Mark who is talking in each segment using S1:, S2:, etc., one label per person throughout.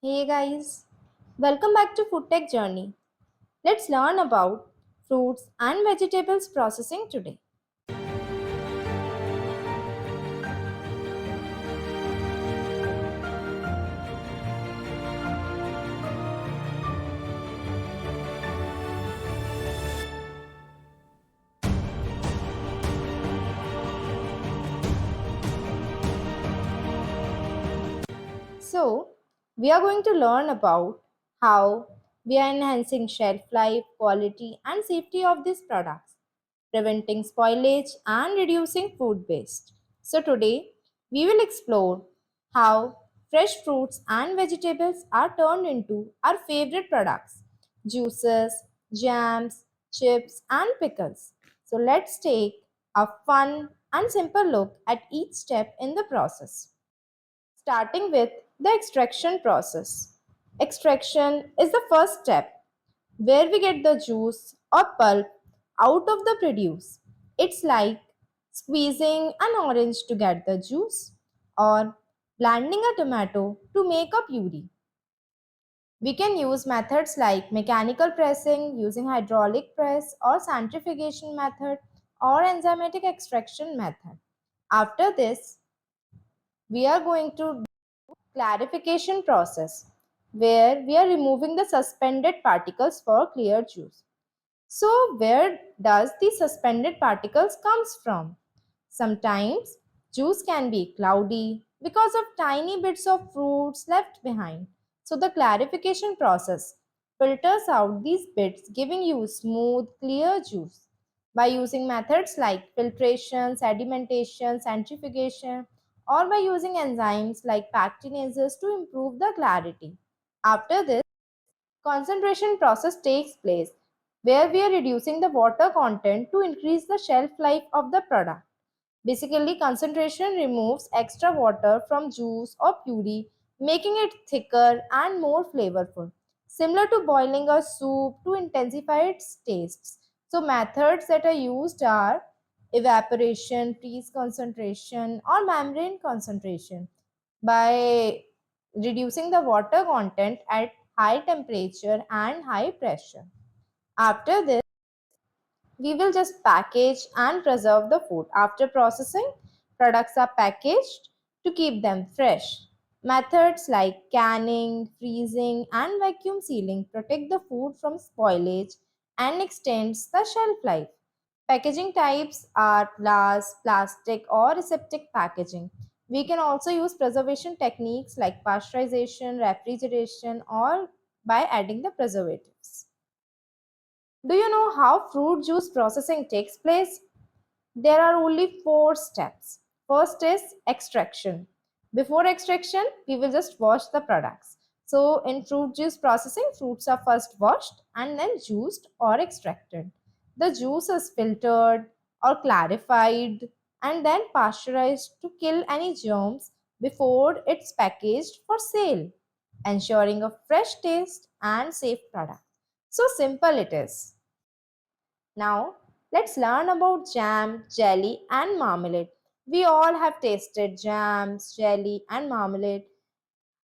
S1: Hey guys, welcome back to FoodTech Journey. Let's learn about fruits and vegetables processing today. So, we are going to learn about how we are enhancing shelf life, quality, and safety of these products, preventing spoilage and reducing food waste. So, today we will explore how fresh fruits and vegetables are turned into our favorite products, juices, jams, chips, and pickles. So, let's take a fun and simple look at each step in the process. Starting with the extraction process. Extraction is the first step where we get the juice or pulp out of the produce. It's like squeezing an orange to get the juice or blending a tomato to make a puree. We can use methods like mechanical pressing using hydraulic press or centrifugation method or enzymatic extraction method. After this, we are going to clarification process where we are removing the suspended particles for clear juice. So where does the suspended particles comes from? Sometimes juice can be cloudy because of tiny bits of fruits left behind. So the clarification process filters out these bits giving you smooth clear juice. By using methods like filtration, sedimentation, centrifugation, or by using enzymes like pectinases to improve the clarity. After this, concentration process takes place where we are reducing the water content to increase the shelf life of the product. Basically, concentration removes extra water from juice or puree, making it thicker and more flavorful. Similar to boiling a soup to intensify its tastes. So, methods that are used are evaporation, freeze concentration, or membrane concentration. By reducing the water content at high temperature and high pressure. After this, we will just package and preserve the food. After processing, products are packaged to keep them fresh. Methods like canning, freezing, and vacuum sealing protect the food from spoilage and extends the shelf life. Packaging types are glass, plastic, or aseptic packaging. We can also use preservation techniques like pasteurization, refrigeration, or by adding the preservatives. Do you know how fruit juice processing takes place? There are only four steps. First is extraction. Before extraction, we will just wash the products. So, in fruit juice processing, fruits are first washed and then juiced or extracted. The juice is filtered or clarified and then pasteurized to kill any germs before it's packaged for sale, ensuring a fresh taste and safe product. So simple it is. Now, let's learn about jam, jelly, and marmalade. We all have tasted jams, jelly, and marmalade.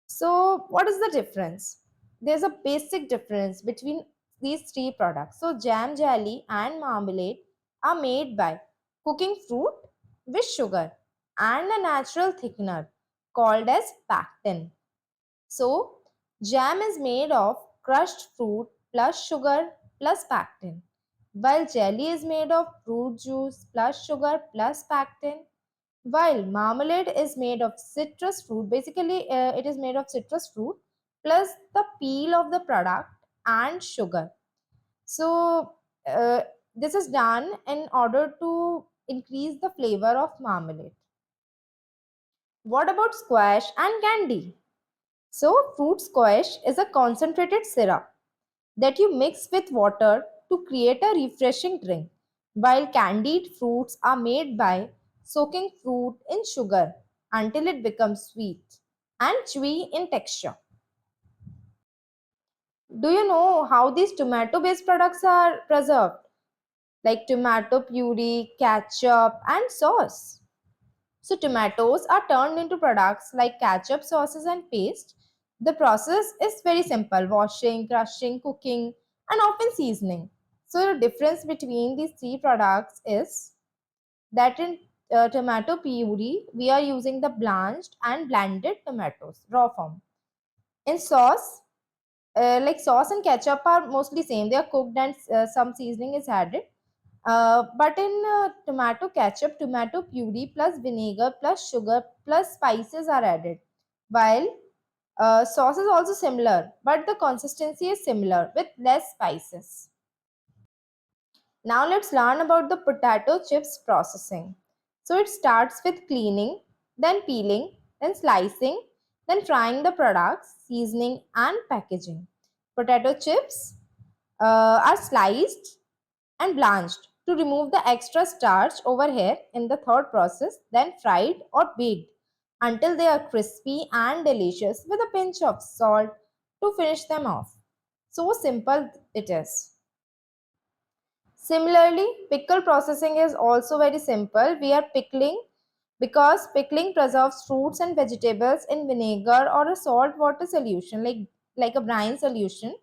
S1: So, what is the difference? There's a basic difference between these three products. So, jam, jelly, and marmalade are made by cooking fruit with sugar and a natural thickener called as pectin. So, jam is made of crushed fruit plus sugar plus pectin, while jelly is made of fruit juice plus sugar plus pectin, while marmalade is made of citrus fruit. Basically, it is made of citrus fruit plus the peel of the product and sugar. So, this is done in order to increase the flavor of marmalade. What about squash and candy? So, fruit squash is a concentrated syrup that you mix with water to create a refreshing drink, while candied fruits are made by soaking fruit in sugar until it becomes sweet and chewy in texture. Do you know how these tomato based products are preserved? Like tomato puree, ketchup, and sauce. So, tomatoes are turned into products like ketchup, sauces, and paste. The process is very simple: washing, crushing, cooking, and often seasoning. So, the difference between these three products is that in tomato puree, we are using the blanched and blended tomatoes, raw form. In sauce, like sauce and ketchup are mostly same. They are cooked and some seasoning is added. But in tomato ketchup, tomato puree plus vinegar plus sugar plus spices are added. While sauce is also similar, but the consistency is similar with less spices. Now let's learn about the potato chips processing. So it starts with cleaning, then peeling, then slicing, then frying the products, seasoning and packaging. Potato chips are sliced and blanched to remove the extra starch over here in the third process, then fried or baked until they are crispy and delicious with a pinch of salt to finish them off. So simple it is. Similarly, pickle processing is also very simple. We are pickling because pickling preserves fruits and vegetables in vinegar or a salt water solution like a brine solution.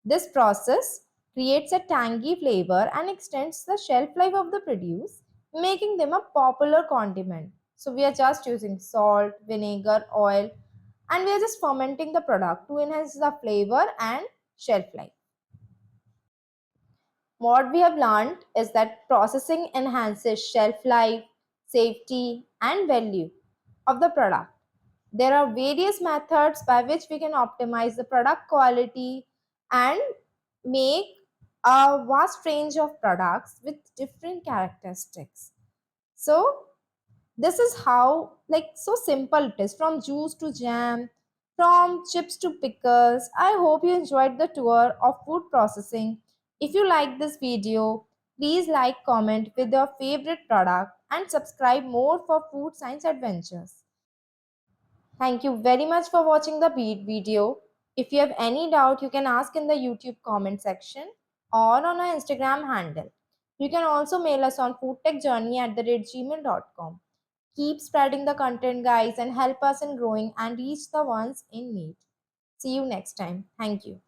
S1: This process creates a tangy flavor and extends the shelf life of the produce, making them a popular condiment. So we are just using salt, vinegar, oil, and we are just fermenting the product to enhance the flavor and shelf life. What we have learned is that processing enhances shelf life, safety, and value of the product. There are various methods by which we can optimize the product quality and make a vast range of products with different characteristics. So, this is how, like, so simple it is, from juice to jam, from chips to pickles. I hope you enjoyed the tour of food processing. If you like this video, please like, comment with your favorite product and subscribe more for food science adventures. Thank you very much for watching the video. If you have any doubt, you can ask in the YouTube comment section or on our Instagram handle. You can also mail us on foodtechjourney@gmail.com. Keep spreading the content, guys, and help us in growing and reach the ones in need. See you next time. Thank you.